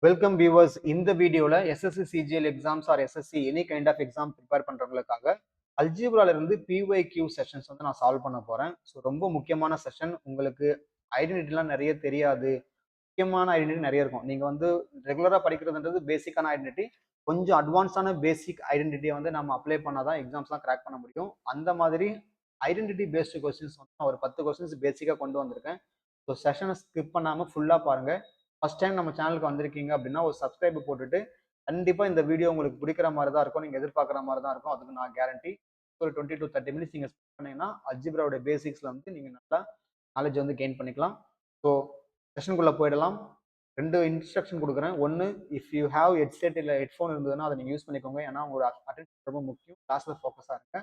Welcome viewers. இந்த வீடியோல SSC CGL exams or SSC any kind of exam prepare பண்றவங்களுக்காக அல்ஜிப்ரால இருந்து பிஒய்க்யூ செஷன்ஸ் வந்து நான் சால்வ் பண்ண போறேன். ஸோ ரொம்ப முக்கியமான செஷன். உங்களுக்கு ஐடென்டிட்டிலாம் நிறைய தெரியாது, முக்கியமான ஐடென்டிட்டி நிறைய இருக்கும். நீங்க வந்து ரெகுலரா படிக்கிறதுன்றது பேசிக்கான ஐடென்டிட்டி. கொஞ்சம் அட்வான்ஸான பேசிக் ஐடென்டிட்டியை வந்து நம்ம அப்ளை பண்ணாதான் எக்ஸாம்ஸ்லாம் கிராக் பண்ண முடியும். அந்த மாதிரி ஐடென்டிட்டி பேஸ்டு கொஸ்டின்ஸ் வந்து நான் ஒரு 10 கொஸ்டின்ஸ் பேசிக்காக கொண்டு வந்திருக்கேன். ஸோ செஷனை ஸ்கிப் பண்ணாமல் ஃபுல்லாக பாருங்க. ஃபர்ஸ்ட் டைம் நம்ம சேனலுக்கு வந்திருக்கீங்க அப்படின்னா ஒரு சப்ஸ்கிரைப் போட்டுட்டு கண்டிப்பாக இந்த வீடியோ உங்களுக்கு பிடிக்கிற மாதிரி தான் இருக்கும், நீங்கள் எதிர்பார்க்குற மாதிரி தான் இருக்கும். அதுக்கு நான் கேரண்டி. ஒரு 20 to 30 மினிட்ஸ் நீங்கள் ஸ்பெண்ட் பண்ணீங்கன்னா அல்ஜிப்ராவோட பேசிக்ஸில் வந்து நீங்கள் நல்லா நாலேஜ் வந்து கெயின் பண்ணிக்கலாம். ஸோ செஷனுக்குள்ளே போயிடலாம். 2 இன்ஸ்ட்ரக்ஷன் கொடுக்குறேன். ஒன்று, இஃப் யூ ஹேவ் ஹெட்செட் இல்லை ஹெட்ஃபோன் இருந்ததுன்னா அதை நீங்கள் யூஸ் பண்ணிக்கோங்க. ஏன்னா உங்களோட அட்டென்ஷன் ரொம்ப முக்கியம். கிளாஸில் ஃபோக்கஸாக இருங்க.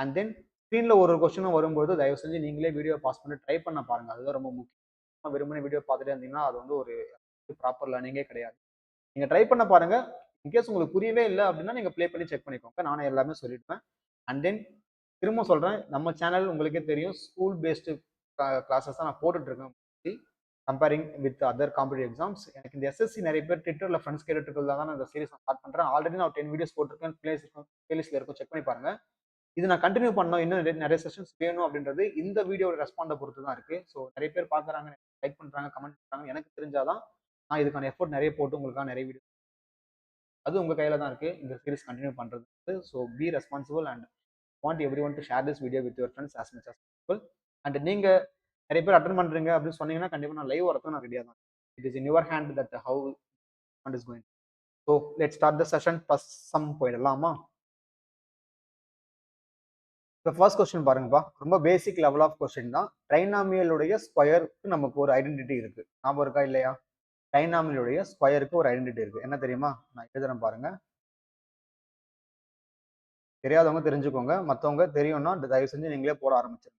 அண்ட் தென் ஸ்க்ரீனில் ஒரு கொஸ்டினும் வரும்போது தயவு செஞ்சு நீங்களே வீடியோ பாஸ் பண்ணி ட்ரை பண்ண பாருங்கள். அதுதான் ரொம்ப முக்கியம். வெறுமனே வீடியோ பார்த்துட்டே இருந்தீங்கன்னா அது வந்து ஒரு ப்ராப்பர் லேர்னிங்கே கிடையாது. நீங்கள் ட்ரை பண்ண பாருங்க. இன்கேஸ் உங்களுக்கு புரியவே இல்லை அப்படின்னா நீங்கள் ப்ளே பண்ணி செக் பண்ணிக்கோங்க. நானே எல்லாமே சொல்லிடுவேன். அண்ட் தென் திரும்ப சொல்கிறேன், நம்ம சேனல் உங்களுக்கே தெரியும், ஸ்கூல் பேஸ்டு கிளாஸஸ் தான் நான் போட்டுட்டு இருக்கேன். Comparing with other competitive exams. எனக்கு இந்த எஸ்எஸ்சி நிறைய பேர் ட்விட்டரில் ஃப்ரெண்ட்ஸ் கேட்டுட்டு தான் இந்த சீரிஸ் நான் ஸ்டார்ட் பண்ணுறேன். ஆல்ரெடி நான் 10 வீடியோஸ் போட்டிருக்கேன். பிளேலிஸ்ட்டில் இருக்கும், செக் பண்ணி பாருங்க. இது நான் கண்டினியூ பண்ணோம், இன்னும் நிறைய செஷன்ஸ் வேணும் அப்படின்றது இந்த வீடியோட ரெஸ்பாண்டை பொறுத்து தான் இருக்கு. ஸோ நிறைய பேர் பார்க்குறாங்க, லைக் பண்ணுறாங்க, கமெண்ட் பண்ணுறாங்க. எனக்கு தெரிஞ்சாதான் நான் இதுக்கான எஃபோர்ட் நிறைய போட்டு உங்களுக்காக நிறைய வீடியோ, அது உங்க கையில தான் இருக்கு இந்த சீரிஸ் கண்டினியூ பண்றது. So be responsible and want every one to share this video with your friends as much as possible. And நீங்க நிறைய பேர் அட்டன் பண்றீங்க அப்படின்னு சொன்னீங்கன்னா கண்டிப்பா நான் லைவ் வரதுக்கு நான் ரெடியா தான். It is in your hand that how is going. So let start the session. First sum போயிடலாமா? இப்போ ஃபர்ஸ்ட் கொஸ்டின் பாருங்கப்பா. ரொம்ப பேசிக் லெவல் ஆஃப் கொஸ்டின் தான். ட்ரைனாமியலுடைய ஸ்கொயருக்கு நமக்கு ஒரு ஐடென்டிட்டி இருக்கு. ஞாபகம் இருக்கா இல்லையா? ட்ரைனாமியலுடைய ஸ்கொயருக்கு ஒரு ஐடென்டிட்டி இருக்கு. என்ன தெரியுமா? நான் எழுதுறேன் பாருங்க. தெரியாதவங்க தெரிஞ்சுக்கோங்க, மற்றவங்க தெரியும்னா தயவு செஞ்சு நீங்களே போட ஆரம்பிச்சிருங்க.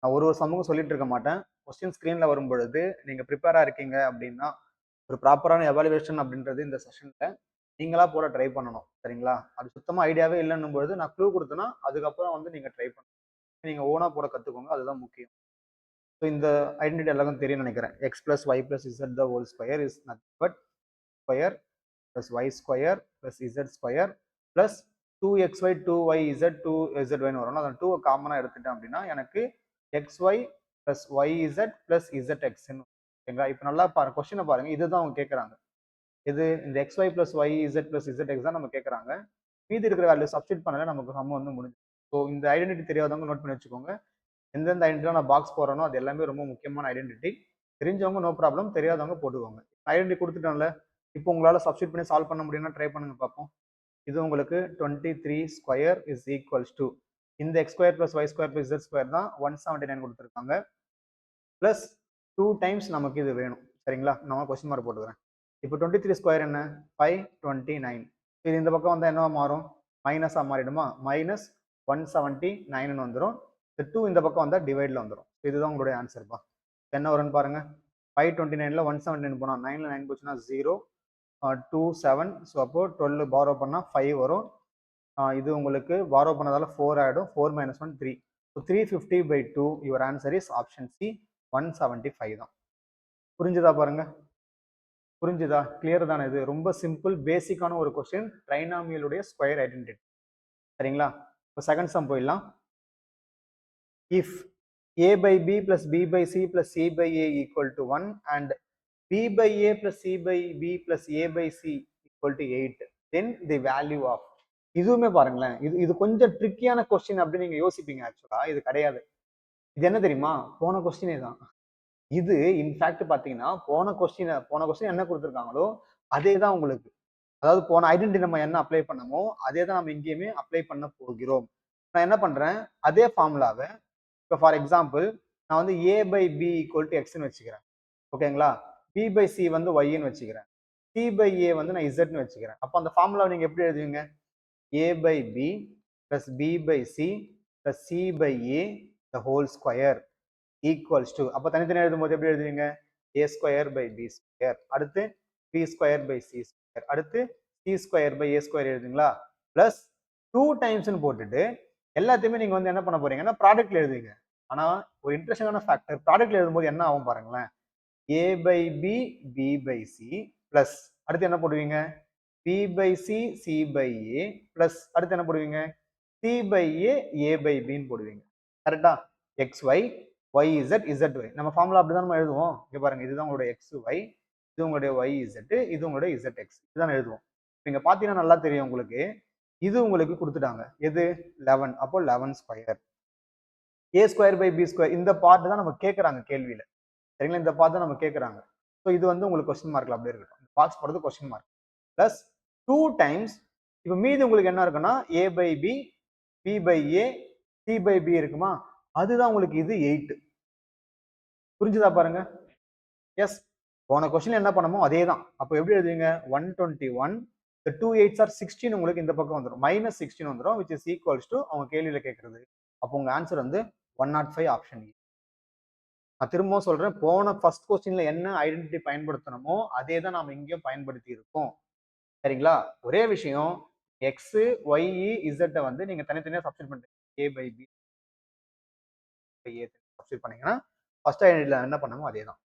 நான் ஒரு சமூகம் சொல்லிட்டு இருக்க மாட்டேன். கொஸ்டின் ஸ்க்ரீன்ல வரும் பொழுது நீங்க ப்ரிப்பேரா இருக்கீங்க அப்படின்னா ஒரு ப்ராப்பரான எவாலுவேஷன் அப்படின்றது இந்த செஷன்ல நீங்களா போட ட்ரை பண்ணணும். சரிங்களா? அது சுத்தமா ஐடியாவே இல்லைன்னும் பொழுது நான் க்ளூ கொடுத்தேன்னா அதுக்கப்புறம் வந்து நீங்க ட்ரை பண்ணணும். நீங்க ஓனா போட கத்துக்கோங்க, அதுதான் முக்கியம். ஸோ இந்த ஐடென்டிட்டி எல்லாருக்கும் தெரியும் நினைக்கிறேன். X plus Y plus Z the whole square is nothing but square plus Y square plus Z square plus 2xy 2yz 2zyன்னு வரும். அந்த 2 காமனாக எடுத்துட்டேன் அப்படின்னா எனக்கு xy பிளஸ் yz பிளஸ் zxன்னு. ஓகேங்களா? இப்போ நல்லா பாருங்க, கொஸ்டினை பாருங்க. இதுதான் அவங்க கேட்குறாங்க. இது இந்த xy plus yz plus zx தான் நம்ம கேட்குறாங்க. மீதி இருக்கிற வேல்யூ சப்ஸ்டிட் பண்ணல நமக்கு சம்ம வந்து முடிஞ்சு. ஸோ இந்த ஐடென்டிட்டி தெரியாதவங்க நோட் பண்ணி வச்சுக்கோங்க. எந்தெந்த ஐடென்டிட்டி நான் பாக்ஸ் போடுறேனோ அது எல்லாமே ரொம்ப முக்கியமான ஐடென்டிட்டி. தெரிஞ்சவங்க நோ ப்ராப்ளம், தெரியாதவங்க போட்டுக்கோங்க. ஐடென்டிட்டி கொடுத்துட்டோம்ல, இப்போ உங்களால் சப்ஸ்டிட் பண்ணி சால்வ் பண்ண முடியும்னா ட்ரை பண்ணுங்க பார்ப்போம். இது உங்களுக்கு 23 ஸ்கொயர் இஸ் ஈக்குவல்ஸ் டு இந்த X square plus Y square plus Z square தான் 179 கொடுத்துருக்காங்க. பிளஸ் 2 டைம்ஸ் நமக்கு இது வேணும். சரிங்களா? நான் கொஸ்டின் மார்க் போட்டுக்கிறேன். இப்போ 23 ஸ்கொயர் என்ன? 529. இது இந்த பக்கம் வந்தால் என்னவா மாறும்? மைனஸாக மாறிடுமா? மைனஸ் 179 வந்துடும். இந்த 2 இந்த பக்கம் வந்தால் டிவைடில் வந்துடும். இதுதான் உங்களுடைய ஆன்சர்ப்பா. என்ன வரும்னு பாருங்க. 529ல் 179 போனால் 9ல் 9 போச்சுன்னா 0, 2 7. ஸோ அப்போ 12 பாரோ பண்ணால் 5 வரும். இது உங்களுக்கு பாரோ பண்ணதால 4 ஆகிடும். 4 - 1 3. So 350/2 your answer is option C 175 தான். புரிஞ்சுதா பாருங்க? புரிஞ்சுதா? கிளியர் தானே? இது ரொம்ப சிம்பிள் பேசிக்கான ஒரு கொஸ்டின், ட்ரைனாமியலுடைய ஸ்கொயர் ஐடென்டிட்டி. சரிங்களா? இப்போ செகண்ட் சம் போயிடலாம். If a by b plus b by c plus c by a equal to 1 and b by a plus c by b plus a by c equal to 8, then the value of. இதுவுமே பாருங்களேன், இது கொஞ்சம் ட்ரிக்கியான question அப்படின்னு நீங்க யோசிப்பீங்க. ஆக்சுவலா இது கிடையாது. இது என்ன தெரியுமா? போன கொஸ்டினே தான் இது. இன்ஃபேக்ட் பாத்தீங்கன்னா போன கொஸ்டின் என்ன கொடுத்துருக்காங்களோ அதே தான் உங்களுக்கு. அதாவது போன ஐடென்டிட்டி நம்ம என்ன அப்ளை பண்ணமோ அதே தான் நம்ம இங்கேயுமே அப்ளை பண்ண போகிறோம். நான் என்ன பண்றேன், அதே ஃபார்முலாவை இப்போ ஃபார் எக்ஸாம்பிள் நான் வந்து a by b equal to எக்ஸ்ன்னு வச்சுக்கிறேன். ஓகேங்களா? b by c வந்து ஒய்ன்னு வச்சுக்கிறேன். c by a வந்து நான் இசட்னு வச்சுக்கிறேன். அப்போ அந்த ஃபார்முலாவை நீங்க எப்படி எழுதுவீங்க? a by b plus b by c plus c by a the whole square equals to. அப்போ தனித்தனி எழுதும்போது எப்படி எழுதுவீங்க? a square by b square, அடுத்து b square by c square, அடுத்து c square by a square எழுதுங்களா? Plus 2 டைம்ஸ்னு போட்டுட்டு எல்லாத்தையுமே நீங்க வந்து என்ன பண்ண போறீங்கன்னா ப்ராடக்ட்ல எழுதுவீங்க. ஆனா ஒரு இன்ட்ரெஸ்டிங்கான ஃபேக்டர், ப்ராடக்ட்ல எழுதும்போது என்ன ஆகும் பாருங்களேன். a by b b by c plus அடுத்து என்ன போடுவீங்க? B by C C by A plus அடுத்து என்ன போடுவீங்க? C by A A by பின்னு போடுவீங்க. கரெக்டா? X Y Y Z Z Y நம்ம ஃபார்முலா அப்படிதான் நம்ம எழுதுவோம். இங்க பாருங்க, இதுதான் உங்களோட எக்ஸ் ஒய், இது உங்களுடைய ஒய் இசட், இது உங்களுடைய இசட் எக்ஸ், இதுதான் எழுதுவோம். நீங்க பாத்தீங்கன்னா நல்லா தெரியும் உங்களுக்கு. இது உங்களுக்கு கொடுத்துட்டாங்க எது? 11. அப்போ 11 square A square by B square. இந்த பார்ட் தான் நம்ம கேட்கறாங்க கேள்வியில. சரிங்களா? இந்த பார்ட் தான் நம்ம கேட்கறாங்க. ஸோ இது வந்து உங்களுக்கு கொஸ்டின் மார்க்ல அப்படியே இருக்கட்டும். பாக்ஸ் போடுறது கொஸ்டின் மார்க் பிளஸ் 2 டைம்ஸ். இப்போ மீதி உங்களுக்கு என்ன இருக்குன்னா A by B, B by A, C by B இருக்குமா? அதுதான் உங்களுக்கு இது 8. புரிஞ்சுதா பாருங்க? எஸ். போன கொஸ்டின் என்ன பண்ணமோ அதே தான். அப்போ எப்படி எழுதுவீங்க? 121 the 2 8s are 16 உங்களுக்கு இந்த பக்கம் வந்துடும். -16 வந்துடும், which is equals to அவங்க கேள்வியில கேட்கறது. அப்போ உங்க ஆன்சர் வந்து 105 ஆப்ஷன் ஏ. நான் திரும்பவும் சொல்றேன், போன ஃபர்ஸ்ட் கொஸ்டின்ல என்ன ஐடென்டிட்டி பயன்படுத்தணுமோ அதே தான் நாம இங்கேயும் பயன்படுத்தி இருக்கோம். சரிங்களா? ஒரே விஷயம், எக்ஸ் ஒய் இசட்டை வந்து நீங்க தனித்தனியா சப்ஸ்டிட் பண்றீங்க. ஏ பை பி ஏ சப்ஸ்டிட் பண்ணீங்கன்னா ஃபர்ஸ்ட் ஐடென்டிட்டில என்ன பண்ணமோ அதே தான்.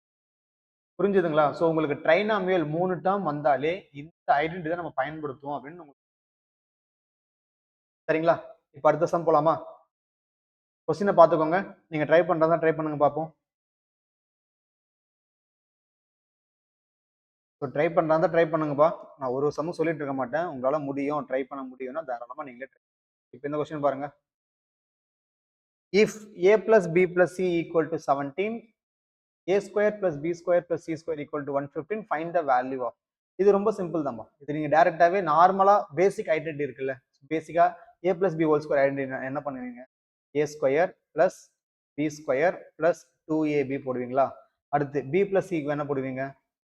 புரிஞ்சுதுங்களா? ஸோ உங்களுக்கு ட்ரைனாமியல் 3 டேர்ம் வந்தாலே இந்த ஐடென்டிட்டி தான் நம்ம பயன்படுத்துவோம் அப்படின்னு உங்களுக்கு. சரிங்களா? இப்போ அடுத்த சம் போலாமா? கொஸ்டினை பார்த்துக்கோங்க. நீங்க ட்ரை பண்றதா ட்ரை பண்ணுங்க பார்ப்போம். ஸோ ட்ரை பண்றதா ட்ரை பண்ணுங்கப்பா. நான் ஒரு சமம் சொல்லிட்டு இருக்க மாட்டேன். உங்களால முடியும், ட்ரை பண்ண முடியும்னா தாராளமா நீங்களே ட்ரை. இப்போ இந்த கொஸ்டின் பாருங்க. If a plus b plus c equal to 17, a square plus b square plus c square equal to 115, find the value of. இது ரொம்ப சிம்பிள் தான்ப்பா. இது நீங்க டைரக்டாவே நார்மலா பேசிக் ஐடென்டிட்டி இருக்குல்ல, பேசிக்கா a plus b whole square identity என்ன பண்ணுவீங்க? a square plus b square plus 2ab போடுவீங்களா? அடுத்து b plus c க்கு என்ன போடுவீங்க?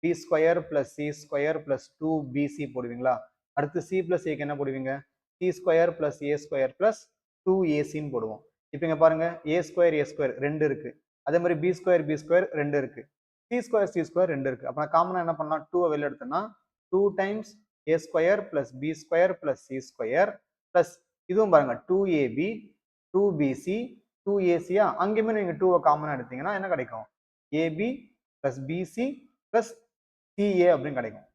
b square plus c square plus 2bc போடுவீங்களா? அடுத்து c plus a க்கு என்ன போடுவீங்க? c square plus a square plus 2ac ன்னு போடுவோம். இப்போ இங்க பாருங்க, a square ரெண்டு இருக்கு. அதே மாதிரி b square ரெண்டு இருக்கு. c square ரெண்டு இருக்கு. அப்ப நான் காமனா என்ன பண்ணலாம்? 2 வெளில எடுத்தேன்னா 2 times a square plus b square plus c square plus இதுவும் பாருங்க 2ab 2bc 2ac. அங்கேயுமே நீங்க 2 காமனா எடுத்தீங்கன்னா என்ன கிடைக்கும்? ab plus bc plus ca அப்படின்னு கிடைக்கும்.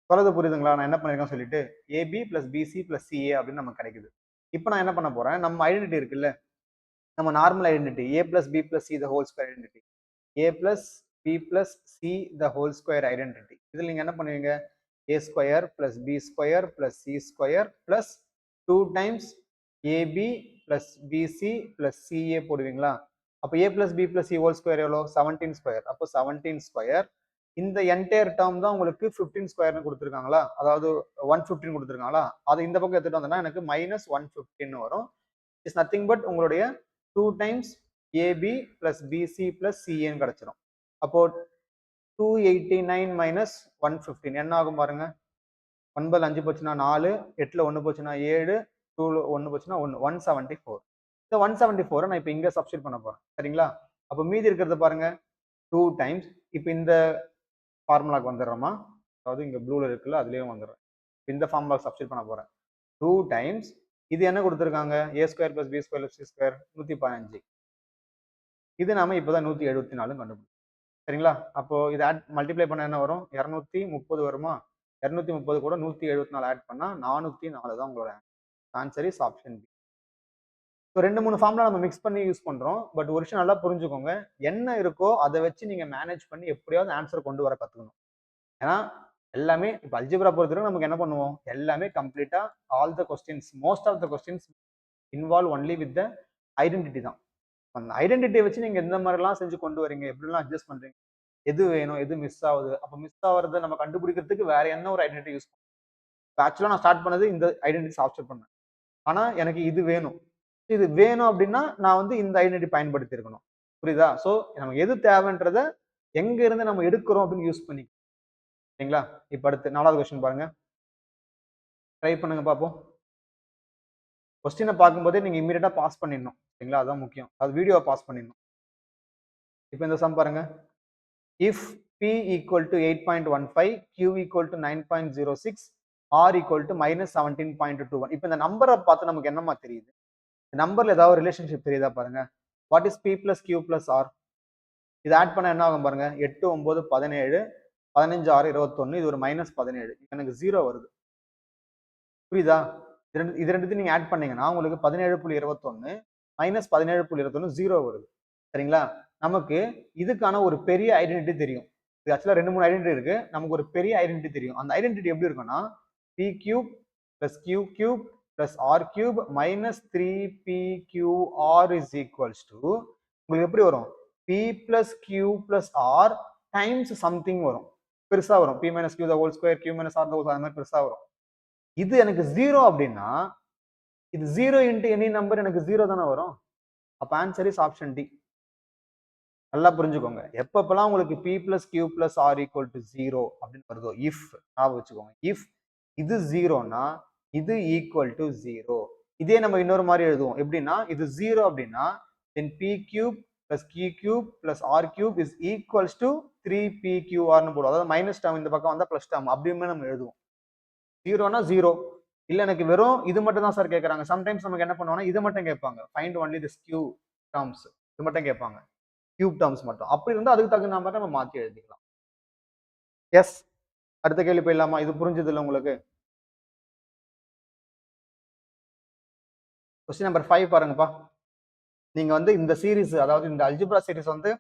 சொல்றது புரியுதுங்களா? நான் என்ன பண்ணிருக்கேன் சொல்லிட்டு ab plus bc plus ca அப்படின்னு நமக்கு கிடைக்குது. இப்போ நான் என்ன பண்ண போறேன்? நம்ம ஐடென்டிட்டி இருக்குல்ல, நம்ம normal identity a plus b plus c the whole square identity, a plus b plus c the whole square identity. இதில் நீங்க என்ன பண்ணுவீங்க? a square plus b square plus c square plus 2 times ab plus bc plus ca போடுவீங்களா? அப்போ a plus b plus c whole square எவ்வளோ? 17 square. அப்போ 17 square. இந்த entire term தான் உங்களுக்கு 15 ஸ்கொயர்னு கொடுத்துருக்காங்களா? அதாவது 115 கொடுத்துருக்காங்களா? அதை இந்த பக்கம் எடுத்துட்டு வந்தோம்னா எனக்கு -115 வரும். இஸ் நத்திங் பட் உங்களுடைய 2 times AB plus BC plus சிஏன்னு கிடைச்சிடும். அப்போ 289 minus 115 என்ன ஆகும் பாருங்க? 9 5 போச்சுன்னா 4, 8ல 1 போச்சுன்னா 7, 2ல 1 போச்சுன்னா 1, 174. இந்த 174 நான் இப்போ இங்க சப்ஸ்டிட் பண்ண போறேன். சரிங்களா? அப்போ மீதி இருக்கிறது பாருங்க 2 டைம்ஸ். இப்போ இந்த ஃபார்முலாக்கு வந்துடுறோமா? அதாவது இங்க ப்ளூல இருக்குல்ல, அதுலயும் வந்துடுறேன். இந்த ஃபார்முலாக்கு சப்ஸ்டிட் பண்ண போறேன். 2 டைம்ஸ் இது என்ன கொடுத்துருக்காங்க? a square plus B square C square 115. இது நாம இப்போதான் 174 கண்டுபிடிச்சோம். சரிங்களா? அப்போ இதை மல்டிப்ளை பண்ண என்ன வரும்? 230 வருமா? 230 கூட 174 ஆட் பண்ணா 404 தான் உங்களோட answer. Is option B. So 2 3 formula நம்ம மிக்ஸ் பண்ணி யூஸ் பண்றோம். பட் ஒரு விஷயம் நல்லா புரிஞ்சுக்கோங்க, என்ன இருக்கோ அதை வச்சு நீங்க மேனேஜ் பண்ணி எப்படியாவது ஆன்சர் கொண்டு வர கத்துக்கணும். ஏன்னா எல்லாமே இப்போ அல்ஜிப்ரா பொறுத்தவரைக்கும் நமக்கு என்ன பண்ணுவோம்? எல்லாமே கம்ப்ளீட்டா all the questions, most of the questions involve only with the identity தான். அந்த ஐடென்டிட்டியை வச்சு நீங்க எந்த மாதிரிலாம் செஞ்சு கொண்டு வரீங்க, எப்படிலாம் அட்ஜஸ்ட் பண்றீங்க, எது வேணும், எது மிஸ் ஆகுது, அப்போ மிஸ் ஆகிறத நம்ம கண்டுபிடிக்கிறதுக்கு வேற என்ன ஒரு ஐடென்டிட்டி யூஸ் பண்ணுவோம். ஆக்சுவலா நான் ஸ்டார்ட் பண்ணது இந்த ஐடென்டிட்டி சாப்ஸ்டிட் பண்ணேன். ஆனா எனக்கு இது வேணும், இது வேணும் அப்படின்னா நான் வந்து இந்த ஐடென்டிட்டி பயன்படுத்தி இருக்கணும். புரியுதா? ஸோ நமக்கு எது தேவைன்றத எங்க இருந்து நம்ம எடுக்கிறோம் அப்படின்னு யூஸ் பண்ணி. சரிங்களா? இப்போ அடுத்து 4வது கொஸ்டின் பாருங்க. ட்ரை பண்ணுங்க பார்ப்போம். கொஸ்டினை பார்க்கும்போதே நீங்க இமீடியட்டா பாஸ் பண்ணிடணும். சரிங்களா? அதுதான் முக்கியம். அது வீடியோவை பாஸ் பண்ணிடணும். இப்போ இந்த சம் பாருங்க. If p equal to 8.15, q equal to 9.06, r equal to -17.21. இப்போ இந்த நம்பரை பார்த்து நமக்கு என்னமா தெரியுது? நம்பர்ல ஏதாவது ரிலேஷன்ஷிப் தெரியுதா பாருங்க. What is p plus q plus r? இது ஆட் பண்ண என்ன ஆகும் பாருங்க. 8 9 17 15 6 21, இது ஒரு -17, எனக்கு 0 வருது. புரியுதா? இது ரெண்டுத்தையும் நீங்க ஆட் பண்ணீங்கன்னா உங்களுக்கு 17.21 -17.21 0 வருது. சரிங்களா? நமக்கு இதுக்கான ஒரு பெரிய ஐடென்டிட்டி தெரியும். இது ஆக்சுவலா 2, 3 ஐடென்டிட்டி இருக்கு. நமக்கு ஒரு பெரிய ஐடென்டிட்டி தெரியும். அந்த ஐடென்டிட்டி எப்படி இருக்கும்னா, p³ + q³ + r³ - 3pqr is equals to உங்களுக்கு எப்படி வரும்? p + q + r times something வரும். பெருசா வரும். p - q the whole square, q - r the whole square, அந்த மாதிரி பெருசா வரும். இது எனக்கு 0 அப்படின்னா, இது 0 இன்டு எனி நம்பர் எனக்கு 0 தானே வரும். அப்ப ஆன்சர் இஸ் ஆப்ஷன் டி. நல்லா புரிஞ்சுக்கோங்க. எப்பப்பெல்லாம் உங்களுக்கு p + q + r = 0 அப்படின்னு வருதோ, இஃப் ஞாபகம் வச்சுக்கோங்க. இஃப் இது 0னா இது ஈக்குவல் டு 0. இதே நம்ம இன்னொரு மாதிரி எழுதுவோம். எப்படின்னா, இது 0 அப்படின்னா then p³ + q³ + r³ is equals to 3pqr ன்னு போடுவோம். அதாவது மைனஸ் டேர்ம் இந்த பக்கம் வந்தா பிளஸ் டேர்ம் அப்படியுமே நம்ம எழுதுவோம். 0னா 0. இல்ல எனக்கு வெறும் இது மட்டும் தான் சார் கேட்கறாங்க. சம்டைம்ஸ் நமக்கு என்ன பண்ணுவாங்கன்னா, இது மட்டும் கேட்பாங்க. Find only this q terms. இது மட்டும் கேட்பாங்க. கியூப் டேர்ம்ஸ் மட்டும். அப்படி இருந்தா அதுக்கு தகுந்த மாதிரி நம்ம மாத்தி எழுதிக்கலாம். எஸ். அடுத்த கேள்வி போயிடலாமா? இது புரிஞ்சது இல்ல உங்களுக்கு? கொஸ்டின் நம்பர் 5 பாருங்கப்பா. நீங்க வந்து இந்த சீரிஸ், அதாவது இந்த அல்ஜிப்ரா சீரிஸ் வந்து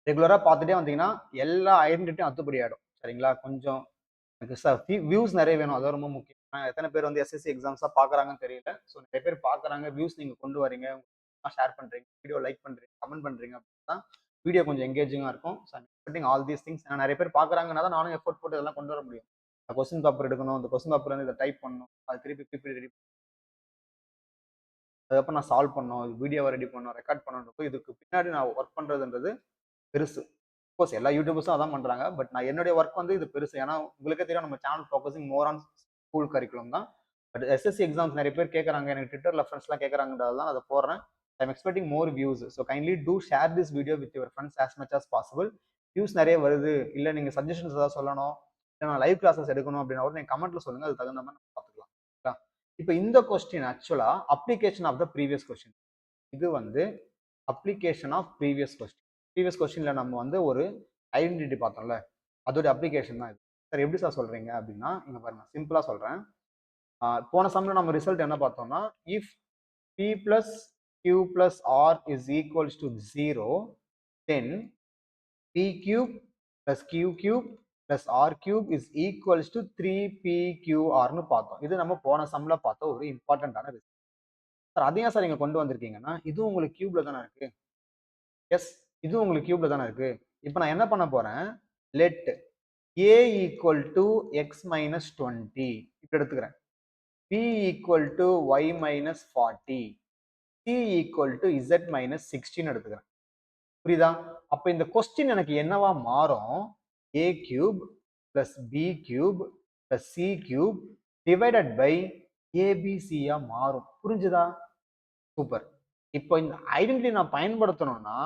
ரெகுலரா பார்த்துட்டே வந்தீங்கன்னா எல்லா ஐடென்டிட்டியும் அத்துப்படி ஆயிடும். சரிங்களா? கொஞ்சம் வியூஸ் நிறைய வேணும். அது ரொம்ப முக்கியம். எத்தனை பேர் வந்து எஸ்எஸ்சி எக்ஸாம்ஸா பாக்குறாங்கன்னு தெரியல. ஸோ நிறைய பேர் பாக்குறாங்க. வியூஸ் நீங்க கொண்டு வரீங்க, ஷேர் பண்றீங்க, வீடியோ லைக் பண்றீங்க, கமெண்ட் பண்றீங்க அப்படின்னா வீடியோ கொஞ்சம் எங்கேஜிங்கா இருக்கும். So expecting all these things. நிறைய பேர் பாக்குறாங்கன்னா தான் நானும் எஃபோர்ட் போட்டு இதெல்லாம் கொண்டு வர முடியும். கொஸ்டின் பேப்பர் எடுக்கணும், இந்த கொஸ்டின் பேப்பர் வந்து இதை டைப் பண்ணணும், அது திருப்பி பிபிடி ரெடி, அதுக்கப்புறம் நான் சால்வ் பண்ணணும், வீடியோவை ரெடி பண்ணணும், ரெக்கார்ட் பண்ணணும். இதுக்கு பின்னாடி நான் ஒர்க் பண்றதுன்றது பெருசு. கோர்ஸ் எல்லா யூடியூபர்ஸும் அதான் பண்றாங்க. பட் நான் என்னுடைய ஒர்க் வந்து இது பெருசு. ஏன்னா உங்களுக்கே தெரியும் நம்ம channel focusing more on school curriculum தான். பட் எஸ்எஸ்சி எக்ஸாம்ஸ் நிறைய பேர் கேட்கறாங்க, எனக்கு ட்விட்டர்ல ஃப்ரெண்ட்ஸ்லாம் கேட்கறாங்கன்றது தான் அதை போடுறேன். I'm expecting more views. So kindly two share this video with your friends as much as possible. Views நிறைய வருது, இல்லை நீங்க சஜஷன்ஸ் ஏதாவது சொல்லணும், இல்லை நான் லைவ் கிளாஸஸ் எடுக்கணும் அப்படின்னா கூட நீங்க கமெண்ட்ல சொல்லுங்க. அது தகுந்த மாதிரி நம்ம பார்த்துக்கலாம். இப்போ இந்த கொஸ்டின் ஆக்சுவலா application of the previous question. இது வந்து application of previous question. Previous கொஸ்டின்ல நம்ம வந்து ஒரு ஐடென்டிட்டி பார்த்தோம்ல, அதோட அப்ளிகேஷன் தான் இது. சார் எப்படி சார் சொல்றீங்க அப்படின்னா, இங்க பாருங்க, சிம்பிளா சொல்றேன். போன சம்ல நம்ம ரிசல்ட் என்ன பார்த்தோம்னா, if p plus q plus r is equals to 0, then p cube plus q cube plus r cube is equals to 3pqr னு பார்த்தோம். இது நம்ம போன சம்ல பார்த்த ஒரு இம்பார்ட்டன்டான ரிசல்ட். சார் அதையும் சார் நீங்க கொண்டு வந்திருக்கீங்கன்னா, இதுவும் உங்களுக்கு கியூப்ல தானே இருக்கு. எஸ், இதுவும் உங்களுக்கு கியூப்ல தானே இருக்கு. இப்போ நான் என்ன பண்ண போறேன், let a equal to X minus 20 இப்போ எடுத்துக்கிறேன். b equal to y minus 40, c equal to z minus 16 எடுத்துக்கிறேன். புரியுதா? அப்ப இந்த கொஸ்டின் எனக்கு என்னவா மாறும், a cube plus b cube plus c cube divided by abc-யா மாறும். புரிஞ்சுதா? சூப்பர். இப்போ இந்த ஐடென்டிட்டி நான் பயன்படுத்தணும்னா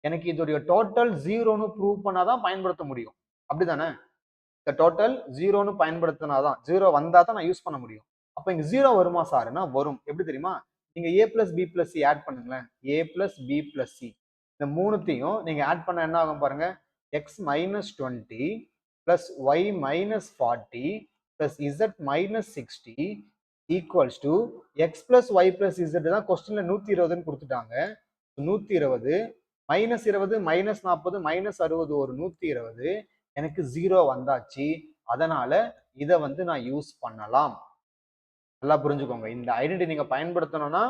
எனக்கு இதோடைய டோட்டல் 0ன்னு ப்ரூவ் பண்ணாதான் பயன்படுத்த முடியும். அப்படிதானே? இந்த டோட்டல் 0ன்னு பயன்படுத்தினாதான், 0 வந்தா தான் நான் யூஸ் பண்ண முடியும். அப்ப இங்க 0 வருமா சார்னா வரும். எப்படி தெரியுமா? நீங்க a plus b plus C add பண்ணுங்களேன். a plus b plus C, இந்த மூணுத்தையும் நீங்க ஆட் பண்ண என்ன ஆகும் பாருங்க, x minus 20 plus y minus 40 plus z minus 60 equals to X plus Y plus Z தான் கொஸ்டின்ல 120ன்னு கொடுத்துட்டாங்க. 120 மைனஸ் 20 மைனஸ் 40 மைனஸ் 60 ஒரு 120, எனக்கு 0 வந்தாச்சு. அதனால இதை வந்து நான் யூஸ் பண்ணலாம். நல்லா புரிஞ்சுக்கோங்க. இந்த ஐடென்டிட்டி நீங்க பயன்படுத்தணும்னா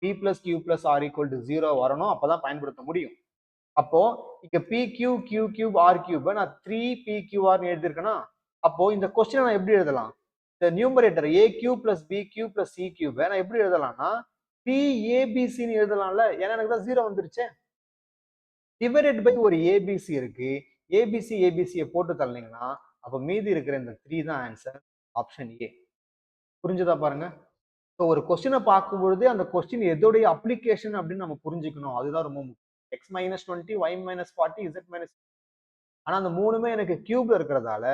p plus Q plus R equal to 0 வரணும். அப்பதான் பயன்படுத்த முடியும். அப்போ இங்க p Q Q cube R cube நான் 3pqr எழுதிருக்கேன்னா, அப்போ இந்த கொஸ்டினை நான் எப்படி எழுதலாம், இந்த numerator a cube plus b cube plus c cube நான் எப்படி எழுதலாம்னா pabc ன்னு எழுதலாம்ல. ஏன்னா எனக்கு தான் 0 வந்துருச்சு. டிவைடட் பை ஒரு abc இருக்கு. abc abc போட்டு தரலீங்கன்னா அப்ப மீதி இருக்கிற இந்த 3 தான் ஆன்சர், ஆப்ஷன் ஏ. புரிஞ்சுதா பாருங்க. ஸோ ஒரு கொஸ்டினை பார்க்கும் பொழுது அந்த கொஸ்டின் எதோடைய அப்ளிகேஷன் அப்படின்னு நம்ம புரிஞ்சுக்கணும். அதுதான் ரொம்ப முக்கியம். X minus 20, Y minus 40, Z minus. ஆனா அந்த மூணுமே எனக்கு கியூப்ல இருக்கிறதால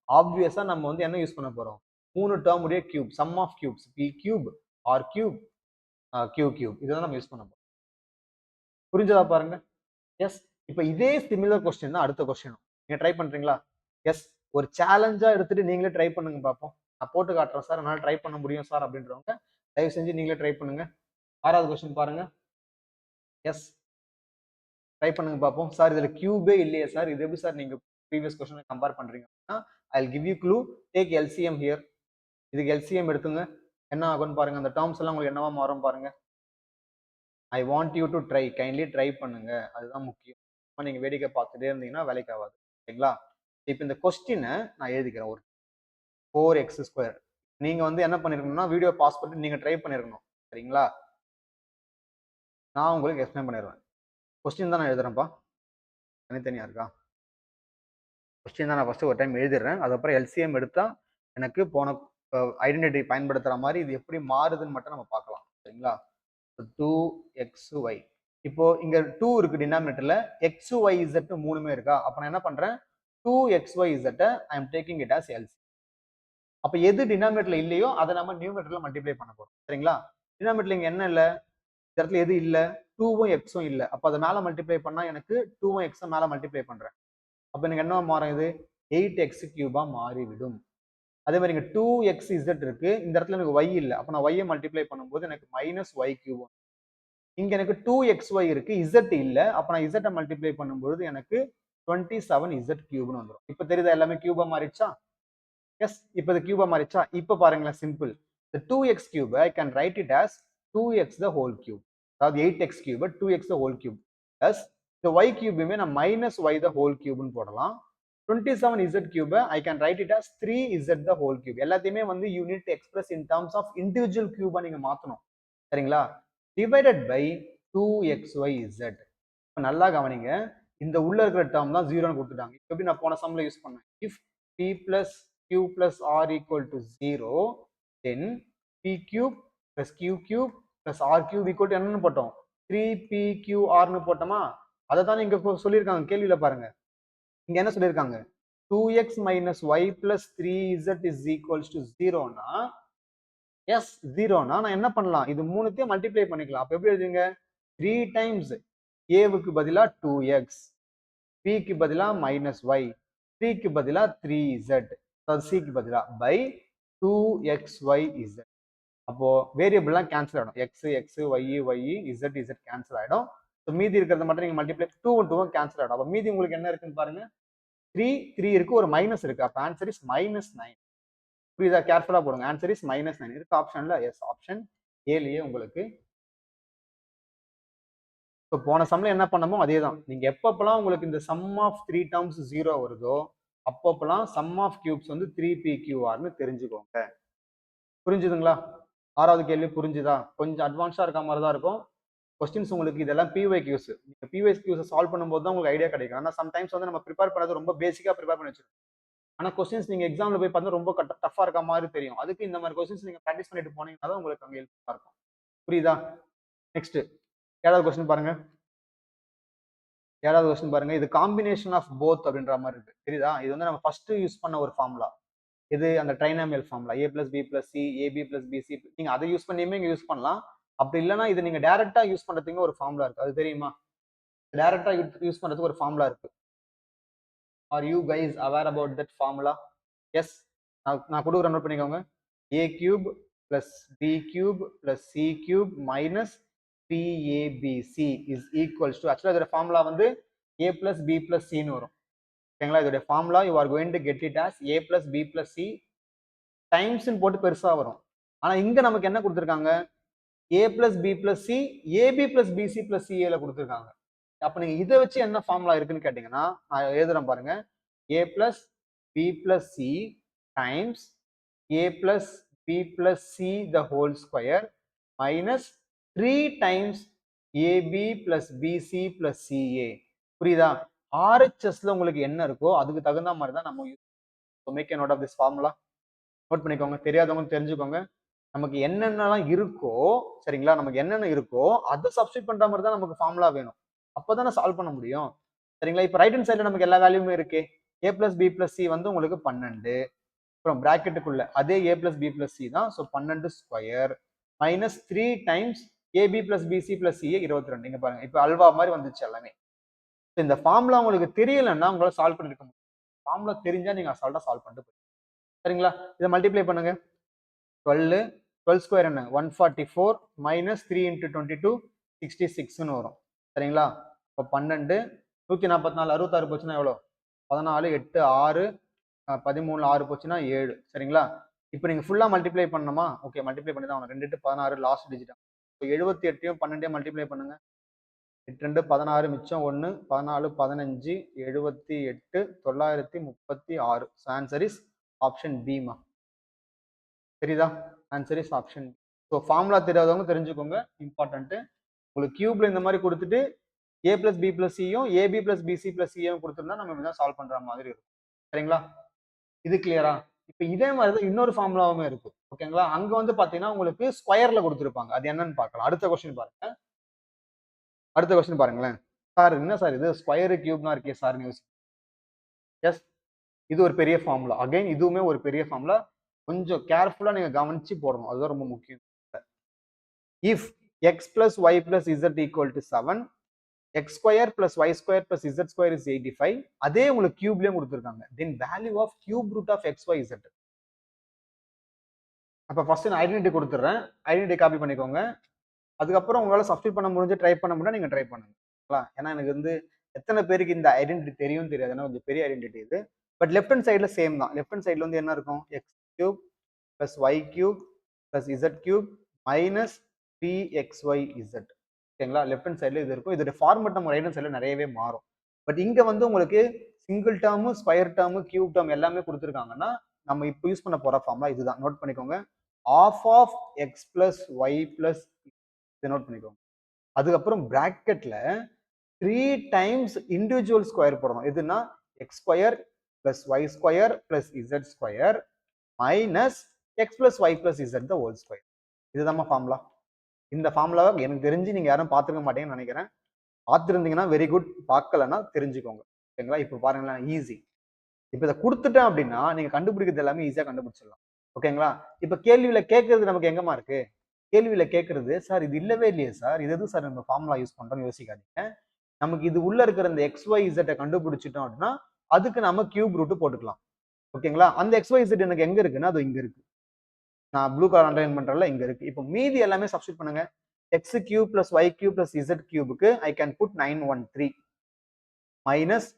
ஆப்வியஸா நம்ம வந்து என்ன யூஸ் பண்ண போறோம், 3 டேர்ம் உடைய cube, sum of cubes, P cube, R cube, Q cube, இதுதான் நம்ம யூஸ் பண்ண போறோம். புரிஞ்சதா பாருங்க. எஸ். இப்போ இதே சிமிலர் கொஸ்டின் தான் அடுத்த கொஸ்டின். நீங்க ட்ரை பண்றீங்களா? எஸ், ஒரு சேலஞ்சா எடுத்துட்டு நீங்களே ட்ரை பண்ணுங்க பார்ப்போம். நான் போட்டு காட்டுறேன் சார், என்னால ட்ரை பண்ண முடியும் சார் அப்படின்றவங்க தயவு செஞ்சு நீங்களே ட்ரை பண்ணுங்க. 6வது கொஸ்டின் பாருங்க. எஸ், ட்ரை பண்ணுங்க பார்ப்போம். சார் இதுல கியூபே இல்லையே சார், இது எப்படி சார் நீங்க ப்ரீவியஸ் கொஸ்டினை கம்பேர் பண்றீங்க அப்படின்னா, I will give you clue, take LCM here. இதுக்கு எல்சிஎம் எடுத்துங்க, என்ன ஆகும்னு பாருங்க. அந்த டேர்ம்ஸ் எல்லாம் உங்களுக்கு என்னவா மாறும் பாருங்க. I want you to try, kindly try பண்ணுங்க, அதுதான் முக்கியம். நீங்க வேடிக்கை பார்த்துட்டே இருந்தீங்கன்னா வேலைக்கு ஆகாது. சரிங்களா? இப்போ இந்த கொஸ்டினை நான் எழுதிக்கிறேன். ஒரு 4x². நீங்க வந்து என்ன பண்ணிருக்கணும்னா வீடியோ பாஸ் பண்ணிட்டு நீங்க ட்ரை பண்ணிருக்கணும். சரிங்களா? நான் உங்களுக்கு எக்ஸ்பிளைன் பண்ணிடுவேன். கொஸ்டின் தான் நான் எழுதுறேன்ப்பா. தனித்தனியா இருக்கா? கொஸ்டின் தான் நான் ஃபர்ஸ்ட் ஒரு டைம் எழுதிடுறேன். அதுக்கப்புறம் எல்சிஎம் எடுத்தா எனக்கு போன ஐடென்டிட்டி பயன்படுத்துற மாதிரி இது எப்படி மாறுதுன்னு மட்டும் நம்ம பார்க்கலாம். சரிங்களா? 2xy. இப்போ இங்க 2 இருக்கு டினாமினேட்டர்ல, xyz 3மே இருக்கா? அப்ப நான் என்ன பண்றேன், 2xyz I am taking it as LC. அப்ப எது டினாமினேட்டர்ல இல்லையோ அதை நம்ம நியூமரேட்டர்ல மல்டிப்ளை பண்ண போறோம். சரிங்களா? டினாமினேட்டர்ல இங்க என்ன இல்ல, இந்த இடத்துல எது இல்ல, 2வும் xம் இல்ல. அப்ப அதை மேல மல்டிப்ளை பண்ணா எனக்கு 2வும் x மேல மல்டிப்ளை பண்றேன். அப்ப எனக்கு என்ன மாறும், இது 8x³ மாறிவிடும். அதே மாதிரி இங்க 2xz இருக்கு, இந்த இடத்துல எனக்கு y இல்ல. அப்ப நான் y மல்டிப்ளை பண்ணும்போது எனக்கு -y³ இங்க எனக்கு 2xy இருக்கு, z இல்ல. அப்ப நான் z மல்டிப்ளை பண்ணும்போது எனக்கு 27z³ வந்துடும். இப்ப தெரியுதா எல்லாமே கியூபா மாறிடுச்சா? எஸ், இப்ப இது கியூபா மாறிடுச்சா? இப்ப பாருங்களேன், simple. The 2x³ I can write it as 2x the whole cube. அதாவது 8x³ 2x the whole cube. Plus the y³ நான் -y the whole cube ன்னு போடலாம். 27z³ I can write it as 3z the whole cube. எல்லாத்தையுமே வந்து you need to express in terms of individual cube நீங்க மாத்தணும். சரிங்களா? Divided by 2xyz. நல்லா கவனிங்க, இந்த உள்ள இருக்கிற டேர்ம் தான் 0ன்னு கொடுத்துட்டாங்க. எப்படி நான் போன சம்ல யூஸ் பண்ணேன், if p plus q plus r equal to 0, then p³ plus q³ plus r³ equal to என்னன்னு போட்டோம், 3pqr ன்னு போட்டோமா? அதை தான் இங்க சொல்லியிருக்காங்க கேள்வியில பாருங்க. இங்க என்ன சொல்லியிருக்காங்க, 2x minus y plus 3z is equals to 0னா, எஸ் 0னா நான் என்ன பண்ணலாம், இது மூணுத்தையும் மல்டிப்ளை பண்ணிக்கலாம். அப்ப எப்படி எழுதுங்க, 3 times a-வுக்கு பதிலா 2x, p-க்கு பதிலா -y, 3க்கு பதிலா 3z, c-க்கு பதிலா by 2xyz. அப்போ வேரியபிள்லாம் கேன்சல் ஆயிடும், x x y z z cancel ஆயிடும். ஸோ மீதி இருக்கிறத மட்டும் நீங்க மல்டிப்ளை 2 2 கேன்சல் ஆயிடும். அப்போ மீதி உங்களுக்கு என்ன இருக்குன்னு பாருங்க, 3 இருக்கு, ஒரு மைனஸ் இருக்கு. அப்போ ஆன்சர் இஸ் -9. புரியுதா? கேர்ஃபுல்லா போடுங்க. ஆன்சர் இஸ் -9 இருக்கு ஆப்ஷன்ல. எஸ், ஆப்ஷன் ஏலயே உங்களுக்கு. ஸோ போன சம்ல என்ன பண்ணமோ அதே தான். நீங்க எப்பப்பெல்லாம் உங்களுக்கு இந்த சம் ஆஃப் 3 டேர்ம்ஸ் 0 வருதோ அப்பப்பெல்லாம் சம் ஆஃப் கியூப்ஸ் வந்து 3pqrன்னு தெரிஞ்சுக்கோங்க. புரிஞ்சுதுங்களா? 6வது கேள்வி புரிஞ்சுதா? கொஞ்சம் அட்வான்ஸா இருக்க மாதிரி தான் இருக்கும். கொஸ்டின்ஸ் உங்களுக்கு இதெல்லாம் பிஒய்க்யூஸ். நீங்க பிஒய்க்யூஸை சால்வ் பண்ணும்போது தான் உங்களுக்கு ஐடியா கிடைக்கும். ஆனால் சம்டைம்ஸ் வந்து நம்ம ப்ரிப்பேர் பண்ணது ரொம்ப பேசிக்கா ப்ரிப்பேர் பண்ணி வச்சிருக்கோம். ஆனா கொஸ்டின்ஸ் நீங்க எக்ஸாம்ல போய் பார்த்தா ரொம்ப டஃபா இருக்க மாதிரி தெரியும். அதுக்கு இந்த மாதிரி கொஸ்டின்ஸ் நீங்க ப்ராக்டிஸ் பண்ணிட்டு போனீங்கன்னா தான் உங்களுக்கு அங்க ஹெல்ப்ஃபுல்லா இருக்கும். புரியுதா? நெக்ஸ்ட் 7வது கொஸ்டின் பாருங்க. 7வது கொஸ்டின் பாருங்க. இது காம்பினேஷன் ஆஃப் போத் அப்படின்ற மாதிரி இருக்கு. தெரியுதா? இது வந்து நம்ம ஃபர்ஸ்ட் யூஸ் பண்ண ஒரு ஃபார்முலா. இது அந்த trinomial formula, a plus b plus c, ab plus bc. நீங்க அதை யூஸ் பண்ணியுமே இங்க யூஸ் பண்ணலாம். அப்படி இல்லைன்னா இது நீங்க டைரக்டா யூஸ் பண்றதுக்கு ஒரு ஃபார்முலா இருக்கு. அது தெரியுமா? டைரக்டா யூஸ் பண்றதுக்கு ஒரு ஃபார்முலா இருக்கு. Are you guys aware about that formula? Yes, நான் கொடுக்குற நோட் பண்ணிக்கோங்க. a³ plus b³ plus c³ minus 3abc is equals to, ஆக்சுவலா இதோட ஃபார்முலா வந்து a plus b plus c ன்னு வரும். ஓகேங்களா? இதோட formula you are going to get it as a plus b plus c times போட்டு பெருசா வரும். ஆனா இங்க நமக்கு என்ன கொடுத்துருக்காங்க, a plus b plus c, ab plus bc plus ca ல கொடுத்துருக்காங்க. அப்ப நீங்க இதை வச்சு என்ன ஃபார்முலா இருக்குன்னு கேட்டீங்கன்னா, நான் எழுதுறேன் பாருங்க. a plus b plus c times a plus b plus c the whole square minus 3 times ab plus bc plus ca. புரியுதா? RHSல உங்களுக்கு என்ன இருக்கோ அதுக்கு தகுந்த மாதிரி தான் நம்ம make a note of this formula. Note பண்ணிக்கோங்க. தெரியாதவங்க தெரிஞ்சுக்கோங்க. நமக்கு என்னென்னலாம் இருக்கோ, சரிங்களா, நமக்கு என்னென்ன இருக்கோ அதை சப்ஸ்டிட் பண்ற மாதிரி தான் நமக்கு ஃபார்முலா வேணும். அப்பதானே சால்வ் பண்ண முடியும். சரிங்களா? இப்போ ரைட் ஹேண்ட் சைடுல நமக்கு எல்லா வேல்யூமே இருக்கு. a plus b plus c வந்து உங்களுக்கு 12. அப்புறம் பிராக்கெட்டுக்குள்ள அதே a plus b plus c தான். So 12 square minus 3 times ab plus bc plus ca 22. நீங்க பாருங்க, இப்போ அல்வா மாதிரி வந்துச்சு எல்லாமே. இந்த ஃபார்முலா உங்களுக்கு தெரியலன்னா உங்களால சால்வ் பண்ணிருக்க முடியும். ஃபார்முலா தெரிஞ்சா நீங்க அசால்ட்டா சால்வ் பண்ணிட்டு போயிடலாம். சரிங்களா? இதை மல்டிப்ளை பண்ணுங்க. 12 12 ஸ்கொயர் என்ன 144 மைனஸ் 3 இன்ட்டு 22 66ன்னு வரும். சரிங்களா? இப்போ 12 144 66 போச்சுன்னா எவ்வளோ? 14 8 6 13 6 போச்சுன்னா 7. சரிங்களா? இப்போ நீங்க ஃபுல்லா மல்டிப்ளை பண்ணணுமா? ஓகே, மல்டிப்ளை பண்ணி தான் 2 8 16 லாஸ்ட் டிஜிட். இப்போ 78யும் 12யும் மல்டிப்ளை பண்ணுங்க. 8 2 16 மிச்சம் 1 14 15 78 936. ஸோ ஆன்சர் இஸ் ஆப்ஷன் பிமா. தெரியுதா? Answer is option B. So formula தெரியாதவங்க தெரிஞ்சுக்கோங்க, இம்பார்ட்டன்ட். உங்களுக்கு கியூப்ல இந்த மாதிரி கொடுத்துட்டு ஏ பிளஸ் பி பிளஸ் சியும் ஏபி பிளஸ் பிசி பிளஸ் சியும் கொடுத்துருந்தா நம்ம இப்படிதான் சால்வ் பண்ற மாதிரி இருக்கும். சரிங்களா? இது கிளியரா? இப்போ இதே மாதிரி தான் இன்னொரு ஃபார்முலாவுமே இருக்கு. ஓகேங்களா? அங்க வந்து பாத்தீங்கன்னா உங்களுக்கு ஸ்கொயர்ல கொடுத்துருப்பாங்க. அது என்னன்னு பார்க்கலாம். அடுத்த கொஸ்டின் பாருங்க. அடுத்த கொஸ்டின் பாருங்களேன். சார் என்ன சார் இது ஸ்கொயர் கியூப்னா இருக்கே சார் நியூஸ். எஸ், இது ஒரு பெரிய ஃபார்முலா. அகைன் இதுவுமே ஒரு பெரிய ஃபார்முலா. கொஞ்சம் கேர்ஃபுல்லா நீங்க கவனிச்சு போடணும். அதுதான் ரொம்ப முக்கியம். If X plus Y plus Z equal to 7, X square plus Y square plus Z square is 85. அதே உங்களுக்கு கியூப்லயும் கொடுத்துருக்காங்க. Then value of cube root of X Y Z. அப்ப ஃபர்ஸ்ட் நான் ஐடென்டிட்டி கொடுத்துறேன். ஐடென்டிட்டி காப்பி பண்ணிக்கோங்க. அதுக்கப்புறம் உங்களால சப்ஸ்டிட் பண்ண முடிஞ்சு ட்ரை பண்ண முடியும், நீங்க ட்ரை பண்ணுங்க. ஏன்னா எனக்கு வந்து எத்தனை பேருக்கு இந்த ஐடென்டிட்டி தெரியும் தெரியாது. ஏன்னா கொஞ்சம் பெரிய ஐடென்டிட்டி இது. பட் லெஃப்ட் ஹேண்ட் சைடுல சேம் தான். லெஃப்ட் ஹேண்ட் சைடுல வந்து என்ன இருக்கும்? X cube plus Y cube plus Z cube minus 3xyz. ஓகேங்களா? லெஃப்ட் ஹேண்ட் சைடுல இது இருக்கும். இதோட ஃபார்மட் நம்ம ரைட் ஹேண்ட் சைடுல நிறையவே மாறும். பட் இங்க வந்து உங்களுக்கு single term, square term, cube term எல்லாமே கொடுத்துருக்காங்கன்னா நம்ம இப்போ யூஸ் பண்ண போற ஃபார்முலா இதுதான். நோட் பண்ணிக்கோங்க. Half of X plus Y plus இதை நோட் பண்ணிக்கோங்க. அதுக்கப்புறம் பிராக்கெட்ல 3 டைம்ஸ் இண்டிவிஜுவல் ஸ்கொயர் போடணும். எதுனா X square plus Y square plus Z square minus X plus Y plus Z the whole square. இதுதான் ஃபார்முலா. இந்த ஃபார்முலாவை எனக்கு தெரிஞ்சு நீங்க யாரும் பார்த்துருக்க மாட்டீங்கன்னு நினைக்கிறேன். பார்த்துருந்தீங்கன்னா வெரி குட், பார்க்கலன்னா தெரிஞ்சுக்கோங்க. ஓகேங்களா? இப்போ பாருங்களேன், ஈஸி. இப்போ இதை கொடுத்துட்டேன் அப்படின்னா நீங்க கண்டுபிடிக்கிறது எல்லாமே ஈஸியா கண்டுபிடிச்சிடலாம். ஓகேங்களா? இப்போ கேள்வியில கேட்கறது நமக்கு எங்கம்மா இருக்கு? கேள்வியில கேட்கறது சார் இது இல்லவே இல்லையே சார், இது எதுவும் சார் நம்ம ஃபார்முலா யூஸ் பண்றோம்னு யோசிக்காதீங்க. நமக்கு இது உள்ள இருக்கிற இந்த எக்ஸ் ஒய் இசட்டை கண்டுபிடிச்சிட்டோம் அப்படின்னா அதுக்கு நம்ம கியூப் ரூட் போட்டுக்கலாம். ஓகேங்களா? அந்த எக்ஸ் ஒய் இசட் எனக்கு எங்க இருக்குன்னா அது இங்க இருக்கு. நான் ப்ளூ கலர் அண்டர்லைன் பண்றேன்ல, இங்க இருக்கு. இப்போ மீதி எல்லாமே சப்ஸ்டிட் பண்ணுங்க. X cube plus Y cube plus Z கியூபுக்கு I can put 913 minus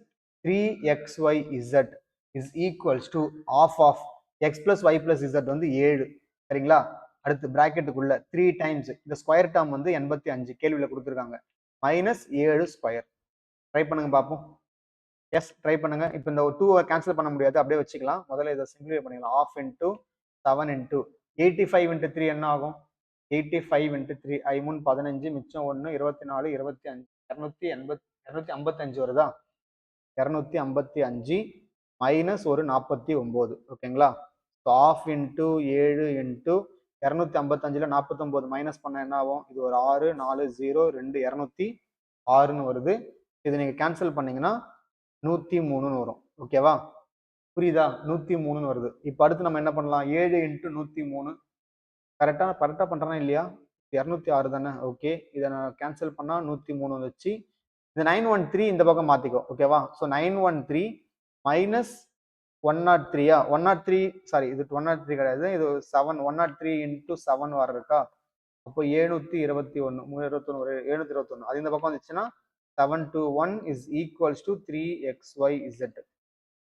3xyz is equals to of of X plus Y plus Z வந்து 7. சரிங்களா? அடுத்து பிராக்கெட்டுக்குள்ள 3 டைம்ஸ் இந்த ஸ்கொயர் டேர்ம் வந்து 85 கேள்வியில கொடுத்துருக்காங்க. Minus 7 square. ட்ரை பண்ணுங்க பார்ப்போம். எஸ், ட்ரை பண்ணுங்க. இப்போ இந்த 2 கேன்சல் பண்ண முடியாது, அப்படியே வச்சுக்கலாம். முதல்ல இதை சிம்பிளிஃபை பண்ணிக்கலாம். ஆஃப் இன்டூ 7 இன்டூ 85 இன்ட்டு 3 என்ன ஆகும்? 85 இன்ட்டு 3 3 15 மிச்சம் 1 24 25 255 வருதா? 255 மைனஸ் ஒரு 49. ஓகேங்களா? ஆஃப் இன்டூ 7 இன்டூ 255ல 49 மைனஸ் பண்ண என்ன ஆகும்? இது ஒரு 6 4 0 2 206ன்னு வருது. இது நீங்க கேன்சல் பண்ணீங்கன்னா 103ன்னு வரும். ஓகேவா? புரியுதா? 103ன்னு வருது. இப்போ அடுத்து நம்ம என்ன பண்ணலாம்? 7 இன்ட்டு 103 கரெக்டா பண்றேனா இல்லையா? 206 தானே? ஓகே, இதை நான் கேன்சல் பண்ணா 103 வந்துச்சு. இந்த 913 இந்த பக்கம் மாத்திக்கோ. ஓகேவா? ஸோ 913 மைனஸ் 103 103 சாரி, இது 103 கிடையாது, இது 7 103 இன்டூ 7 வர இருக்கா? அப்போ 721 721 அது இந்த பக்கம் வந்துச்சுன்னா 721 இஸ் ஈக்குவல்ஸ் டு 3xyz.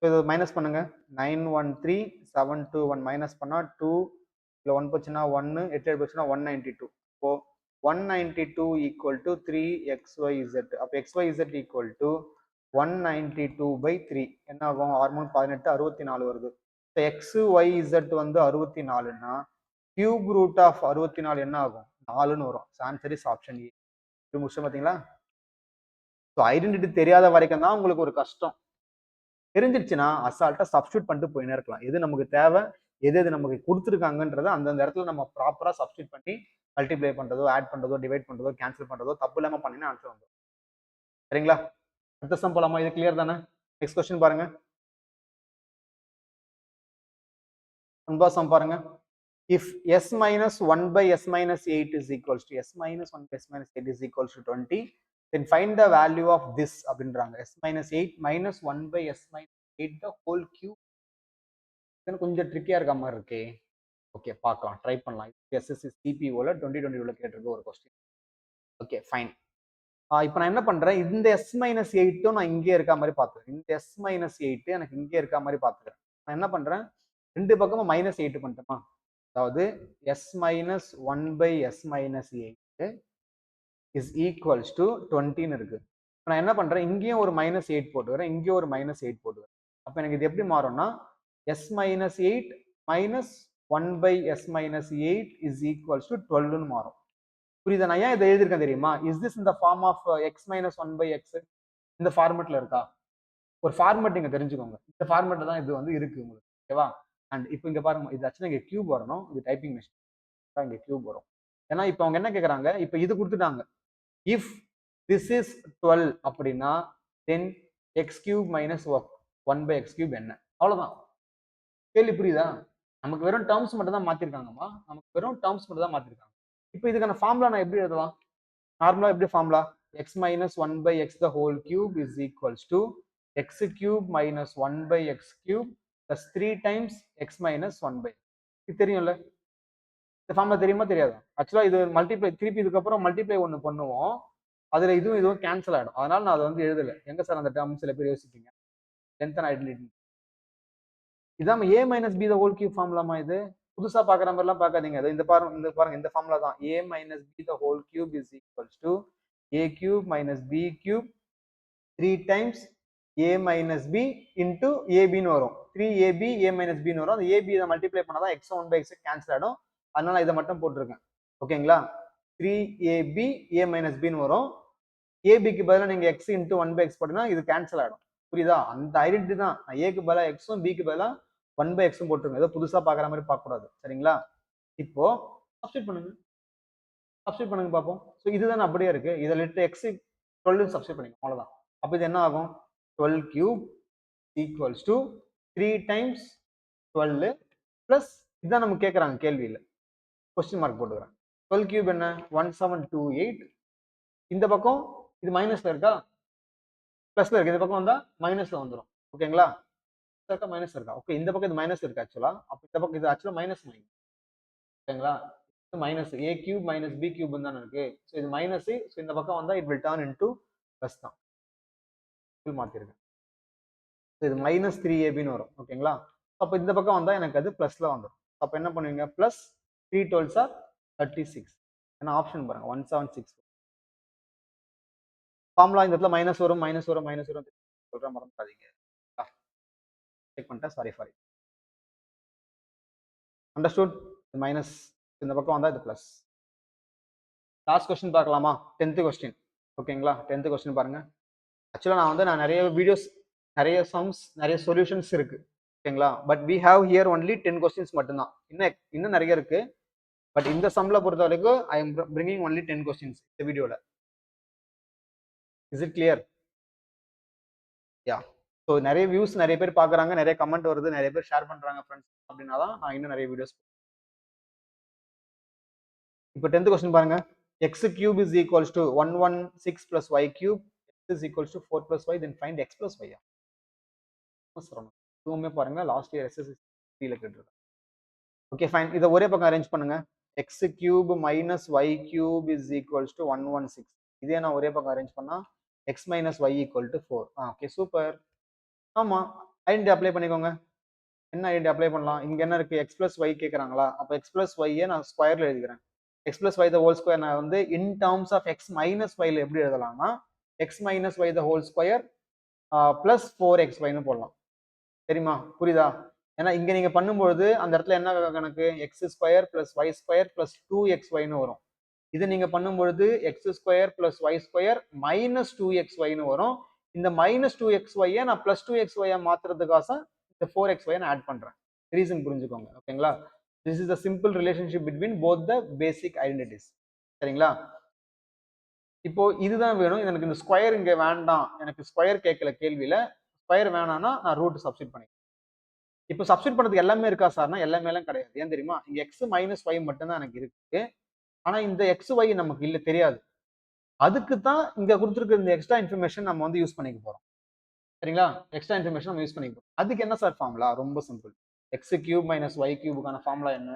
இது மைனஸ் பண்ணுங்க. 913 721 மைனஸ் பண்ணா 2 இல்லை 1 போச்சுன்னா 1 8 போச்சுன்னா 192. இப்போ 192 ஈக்குவல் டு 3xyz. அப்போ xyz ஈக்குவல் டு 192/3 என்ன ஆகும்? 6 18 64 வருது. இப்போ xyz வந்து 64ன்னா கியூப் ரூட் ஆஃப் 64 என்ன ஆகும்? 4ன்னு வரும். Answer is option A. இது முடிச்சு பார்த்தீங்களா? ஸோ ஐடென்டிட்டி தெரியாத வரைக்கும் தான் உங்களுக்கு ஒரு கஷ்டம். தெரிஞ்சிருச்சுன்னா அசால்ட்டா சப்ஸ்டியூட் பண்ணிட்டு போயினே இருக்கலாம். எது நமக்கு தேவை, எது நமக்கு கொடுத்துருக்காங்கன்றத அந்தந்த இடத்துல நம்ம ப்ராப்பரா சப்ஸ்டியூட் பண்ணி மல்டிப்ளை பண்றதோ, ஆட் பண்றதோ, டிவைட் பண்றதோ, கேன்சல் பண்றதோ தப்பு இல்லாம பண்ணினா ஆன்சர் வந்துடும். சரிங்களா? அடுத்த சம் போலாமா? இது கிளியர் தானே? நெக்ஸ்ட் கொஸ்டின் பாருங்க. சம் பாருங்க. If s minus 1 by s minus 8 is equals to s minus 1 by s minus 8 is equals to 20, then find the value of this அப்படின்றாங்க. s minus 8 minus 1 by s minus 8 the whole cube. கொஞ்சம் ட்ரிக்கியா இருக்க மாதிரி இருக்கே. Okay, பார்க்கலாம், try பண்ணலாம். SSC சிபிஓல 2020 கேட்டிருக்க ஒரு question. Okay fine. இப்போ நான் என்ன பண்றேன், இந்த எஸ் மைனஸ் எயிட்டும் நான் இங்கே இருக்க மாதிரி பார்த்துக்கிறேன். இந்த எஸ் மைனஸ் எயிட் எனக்கு இங்கே இருக்க மாதிரி பார்த்துக்கிறேன். நான் என்ன பண்றேன், ரெண்டு பக்கமும் மைனஸ் எயிட் பண்ணிட்டோமா. அதாவது S minus one by S minus eight is equals to 20ன்னு இருக்கு. நான் என்ன பண்றேன், இங்கேயும் ஒரு மைனஸ் எயிட் போட்டுக்கிறேன், இங்கேயும் ஒரு மைனஸ் எயிட் போட்டுக்கிறேன். அப்போ எனக்கு இது எப்படி மாறும்னா S minus eight minus one by S minus eight is equals to 12ன்னு மாறும். புரியுதா? நான் ஏன் இதை எழுதியிருக்கேன் தெரியுமா? இஸ் திஸ் இந்த form of X minus one by X இந்த ஃபார்மெட்ல இருக்கா? ஒரு ஃபார்மெட் நீங்க தெரிஞ்சுக்கோங்க. இந்த ஃபார்மெட்ல தான் இது வந்து இருக்கு உங்களுக்கு. ஓகேவா? அண்ட் இப்போ இங்க பாருங்க, இது ஆக்சுவலா இங்க கியூப் வரணும். இது டைப்பிங் மிஷின் இங்க கியூப் வரும். ஏன்னா இப்போ அவங்க என்ன கேட்கறாங்க, இப்போ இது கொடுத்துட்டாங்க. இஃப் திஸ் இஸ் 12 அப்படின்னா then X cube minus one by X cube என்ன? அவ்வளவுதான். கேள்வி புரியுதா? நமக்கு வெறும் டேர்ம்ஸ் மட்டும் தான் மாத்திருக்காங்கம்மா. நமக்கு வெறும் டேர்ம்ஸ் மட்டும் தான் மாத்திருக்காங்க. இப்போ இதுக்கான ஃபார்முலா நான் எப்படி எழுதலாம்? நார்மலா எப்படி formula? X minus one by X the whole cube is equals to X cube minus one by X cube plus 3 times X minus one by. இது தெரியும்ல? இந்த ஃபார்முலா தெரியுமா தெரியாதா? ஆக்சுவலா இது மல்டிப்ளை, திருப்பி இதுக்கப்புறம் மல்டிப்ளை ஒன்று பண்ணுவோம். அதுல இதுவும் கேன்சல் ஆயிடும். அதனால நான் அதை வந்து எழுதல. எங்க சார் அந்த டேர்ம் சில பேர் யோசிப்பீங்க. Length and identity. இதாம A minus B the whole cube ஃபார்முலாமா இது? புதுசா பாக்குற மாதிரிலாம் பார்க்காதீங்க. இந்த பாருங்க இந்த ஃபார்முலா தான். A minus B the whole cube is equals to A cube minus B cube 3 times A minus B into ஏபின்னு வரும். 3ab ஏ மைனஸ் பின்னு வரும். அந்த ஏபி இதை மல்டிப்ளை பண்ணாதான் X one by X cancel ஆகிடும். அதனால இதை மட்டும் போட்டிருக்கேன். ஓகேங்களா? 3ab ஏ மைனஸ் பின்னு வரும். ஏபிக்கு பதிலாக நீங்க X into one by X போட்டீங்கன்னா இது கேன்சல் ஆகிடும். புரியுதா? அந்த ஐடென்டிட்டி தான். ஏக்கு பதிலாக எக்ஸும் பிக்கு பதிலாக ஒன் பை எக்ஸும் போட்டுருங்க. ஏதோ புதுசா பாக்குற மாதிரி பார்க்க கூடாது. சரிங்களா? இப்போ சப்ஸ்டிட் பண்ணுங்க பார்ப்போம். ஸோ இதுதான் அப்படியே இருக்கு. இதை லிட்டு எக்ஸ் 12 சப்ஸ்டிட் பண்ணிக்கோ, அவ்வளவுதான். அப்போ இது என்ன ஆகும்? 12 cube equals to 3 times 12 plus இதுதான் நம்ம கேட்கறாங்க கேள்வியில். கொஸ்டின் மார்க் போட்டுக்கிறேன். 12 கியூப் என்ன? 1728. இந்த பக்கம் இது மைனஸ்ல இருக்கா, பிளஸ்ல இருக்கு. இந்த பக்கம் வந்தா மைனஸ்ல வந்துடும். ஓகேங்களா? இருக்கா மைனஸ் இருக்கா? ஓகே, இந்த பக்கம் இது மைனஸ் இருக்கு ஆக்சுவலா. அப்ப இந்த பக்கம் இது ஆக்சுவலா மைனஸ் மைனஸ். ஓகேங்களா? மைனஸ் ஏ கியூப் மைனஸ் பி கியூப் தானே இருக்கு. ஸோ இது மைனஸ். ஸோ இந்த பக்கம் வந்தா it will turn into plus தான். மாத்திருக்கேன். இது மைனஸ் 3ab வரும். ஓகேங்களா? அப்ப இந்த பக்கம் வந்தா எனக்கு அது பிளஸ்ல வந்துடும். அப்ப என்ன பண்ணுவீங்க? Plus 3 12s are 36. ஏன்னா ஆப்ஷன் பாருங்க 176. ஃபார்முலா இந்த இடத்துல மைனஸ் வரும் சொல்ற மறந்துடாதீங்க. செக் பண்ணிட்டேன், sorry for it. Understood? Minus இந்த பக்கம் வந்தா இது பிளஸ். லாஸ்ட் கொஸ்டின் பார்க்கலாமா? 10th question. ஓகேங்களா? 10th கொஸ்டின் பாருங்க. ஆக்சுவலா நான் நிறைய வீடியோஸ், நிறைய சம்ஸ், நிறைய சொல்யூஷன்ஸ் இருக்கு. ஓகேங்களா? But we have here only 10 questions மட்டும்தான். இன்னும் நிறைய இருக்கு. பட் இந்த சம்ல பொறுத்த வரைக்கும் I am bringing only 10 questions இந்த வீடியோல. Is it clear? Ya. So நிறைய வியூஸ், நிறைய பேர் பாக்குறாங்க, நிறைய கமெண்ட் வருது, நிறைய பேர் ஷேர் பண்றாங்க ஃப்ரெண்ட்ஸ். அப்படின்னா தான் நான் இன்னும் நிறைய வீடியோஸ். இப்போ 10th கொஸ்டின் பாருங்க. X cube is equals to 116 plus Y cube is equals to 4 plus Y, then find X plus Y. இதுவுமே பாருங்க லாஸ்ட் இயர் எஸ்எஸ்சி கேட்டிருக்கேன். Okay fine. இதை ஒரே பக்கம் அரேஞ்ச் பண்ணுங்க. X cube minus Y cube is equals to 116. இதே நான் ஒரே பக்கம் அரேஞ்ச் பண்ணா X minus Y equal to 4. Okay super. ஆமா, ஐடென்டி அப்ளை பண்ணிக்கோங்க. என்ன ஐடென்டி அப்ளை பண்ணலாம்? இங்க என்ன இருக்கு? எக்ஸ் பிளஸ் ஒய் கேட்கறாங்களா? அப்போ எக்ஸ் பிளஸ் ஒய்யை நான் ஸ்கொயர்ல எழுதிக்கிறேன். X plus Y the whole square நான் வந்து in terms of X minus ஒய்ல எப்படி எழுதலாம்னா X minus Y the whole square plus 4xyன்னு போடலாம். தெரியுமா? புரியுதா? ஏன்னா இங்க நீங்க பண்ணும்போது அந்த இடத்துல என்ன கணக்கு? X square plus Y square plus 2xyன்னு வரும். இது நீங்க பண்ணும்பொழுது X square plus Y square minus 2xyன்னு வரும். இந்த மைனஸ் 2xyயை நான் பிளஸ் 2xy மாத்துறதுக்காக இந்த 4xy நான் ஆட் பண்றேன். ரீசன் புரிஞ்சுக்கோங்க. ஓகேங்களா? This is the simple relationship between both the basic identities. சரிங்களா? இப்போ இதுதான் வேணும். எனக்கு இந்த ஸ்கொயர் இங்க வேண்டாம், எனக்கு ஸ்கொயர் கேட்கல கேள்வியில. ஸ்கொயர் வேணாம்னா நான் ரூட் சப்ஸ்டிட் பண்ணிக்கிறேன். இப்போ சப்ஸ்டிட் பண்ணதுக்கு எல்லாமே இருக்கா சார்னா எல்லாமே எல்லாம் கிடையாது. ஏன் தெரியுமா? இங்க எக்ஸ் மைனஸ் ஒய் மட்டும் தான் எனக்கு இருக்கு. ஆனா இந்த எக்ஸ் ஒய் நமக்கு இல்ல, தெரியாது. அதுக்கு தான் இங்க கொடுத்துருக்க இந்த எக்ஸ்ட்ரா இன்ஃபர்மேஷன் நம்ம வந்து யூஸ் பண்ணிக்க போறோம். சரிங்களா? எக்ஸ்ட்ரா இன்ஃபர்மேஷன் நம்ம யூஸ் பண்ணிக்கிறோம். அதுக்கு என்ன சார் ஃபார்முலா? ரொம்ப simple. X cube minus Y கியூபுக்கான ஃபார்முலா என்ன?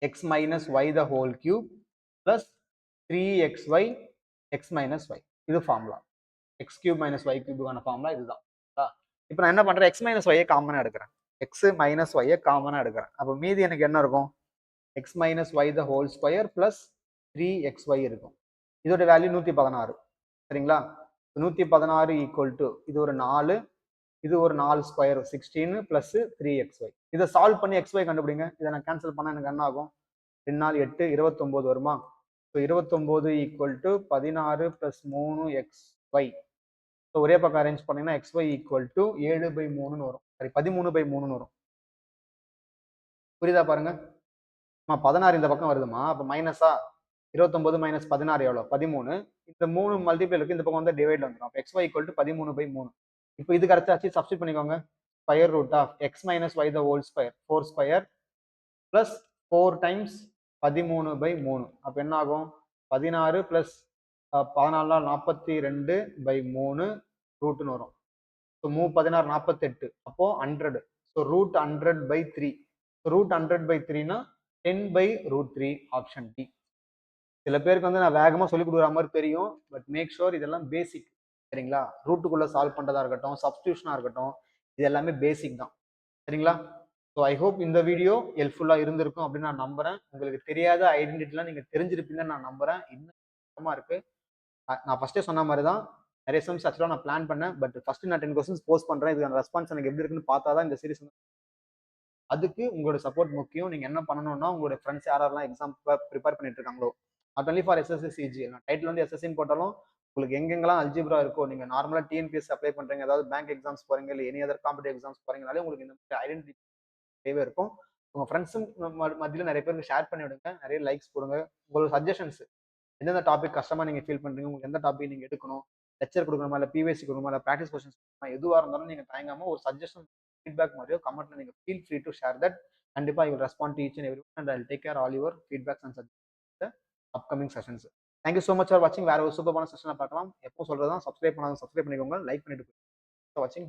X minus Y the whole cube plus 3xy X minus Y. இது formula. X cube minus Y கியூபுக்கான ஃபார்முலா இதுதான். இப்போ நான் என்ன பண்றேன்? எக்ஸ் மைனஸ் ஒய்யை காமனா எடுக்கிறேன். எக்ஸ் மைனஸ் ஒய்யை காமனா எடுக்கிறேன். அப்போ மீதி எனக்கு என்ன இருக்கும்? X minus Y the whole square plus 3xy இருக்கும். இதோட வேல்யூ 116. சரிங்களா? 116 ஈக்குவல் டு இது ஒரு 4, இது ஒரு 4 ஸ்கொயர் 16 பிளஸ் 3xy. இதை சால்வ் பண்ணி xy கண்டுபிடிங்க. இதை நான் கேன்சல் பண்ணா எனக்கு என்ன ஆகும்? 2 4 8 29 வருமா? So 29 equal to 16 plus 3xy. So ஒரே பக்கம் அரேஞ்ச் பண்ணீங்கன்னா xy ஈக்குவல் டு 7/3ன்னு வரும். சரி 13/3ன்னு வரும். புரியுதா பாருங்க? 16 இந்த பக்கம் வருதுமா? அப்ப மைனஸா? 29 மைனஸ் 16 எவ்வளோ? 13. இந்த 3 மல்டிபிள் இருக்கு, இந்த பக்கம் வந்து டிவைட்ல வந்துடும். அப்போ xy ஈக்குவல் டு 13/3. இப்போ இது கரெக்டாச்சு, சப்ஸ்டிட் பண்ணிக்கோங்க. Square root of X minus Y the whole square 4 square plus 4 times 13/3. அப்போ என்ன ஆகும்? 16 பிளஸ் 14 42/3 ரூட்னு வரும். ஸோ 16 48. அப்போ 100. So root 100/3. ரூட் 100/3னா 10/√3 ஆப்ஷன் டி. சில பேருக்கு வந்து நான் வேகமா சொல்லி கொடுக்குற மாதிரி தெரியும், பட் மேக் ஷோர் இதெல்லாம் பேசிக். சரிங்களா? ரூட்டுக்குள்ள சால்வ் பண்றதா இருக்கட்டும், சப்ஸ்டியூஷனா இருக்கட்டும், இது எல்லாமே பேசிக் தான். சரிங்களா? ஸோ ஐ ஹோப் இந்த வீடியோ ஹெல்ப்ஃபுல்லா இருந்திருக்கும் அப்படின்னு நான் நம்புறேன். உங்களுக்கு தெரியாத ஐடென்டிட்டிலாம் நீங்க தெரிஞ்சிருப்பீங்கன்னு நான் நம்புறேன். இன்னும் இருக்கு. நான் ஃபர்ஸ்டே சொன்ன மாதிரி தான், நிறைய சம்ஸ் ஆக்சுவலாக நான் பிளான் பண்ணேன். பட் ஃபர்ஸ்ட் நான் 10 கொஸ்டின்ஸ் போஸ்ட் பண்றேன். இதுக்கான ரெஸ்பான்ஸ் எனக்கு எப்படி இருக்குன்னு பார்த்தா தான் இந்த சீரிஸ். அதுக்கு உங்களோட சப்போர்ட் முக்கியம். நீங்க என்ன பண்ணணும்னா, உங்களோட ஃப்ரெண்ட்ஸ் யாரெல்லாம் எக்ஸாம் ப்ரிப்பேர் பண்ணிட்டு இருக்காங்களோ, not only for SSC CG, title வந்து எஸ்எஸ்சின்னு போட்டாலும் உங்களுக்கு எங்கெங்கெல்லாம் அல்ஜிப்ரா இருக்கோ, நீங்க நார்மலா டிஎன்பிஎஸ் அப்ளை பண்றீங்க, ஏதாவது பேங்க் எக்ஸாம்ஸ் போறீங்க, இல்லை எனி அதர் காம்படிட்டிவ் எக்ஸாம்ஸ் போறீங்கனாலே உங்களுக்கு இந்த மாதிரி ஐடென்டிட்டி தேவை இருக்கும். உங்க ஃப்ரெண்ட்ஸும் மத்தியில் நிறைய பேருக்கு ஷேர் பண்ணி விடுங்க, நிறைய லைக்ஸ் கொடுங்க. உங்களோட சஜஷன்ஸ், எந்தெந்த டாபிக் கஷ்டமா நீங்க ஃபீல் பண்றீங்க, உங்களுக்கு எந்த டாபிக் நீங்க எடுக்கணும், லெக்சர் கொடுக்கணுமா, இல்லை பிவிசி கொடுக்கணுமா, இல்லை ப்ராக்டிஸ் கொஸ்டின்ஸ் எதுவாக இருந்தாலும் நீங்க தயங்காம ஒரு சஜஷன், ஃபீட்பேக் மாதிரியோ கமெண்ட்ல நீங்க feel free to share that. கண்டிப்பா I will respond to each and every one and I will take care all your feedbacks and suggestions upcoming sessions. Thank you so much for வாட்சிங். வேற ஒரு சூப்பரான செஷனை பார்க்கலாம். எப்போ சொல்றதான், சப்ஸ்கிரைப் பண்ணாலும் சப்ஸ்கிரைப் பண்ணிக்கோங்க, லைக் பண்ணிட்டு வாட்சிங்.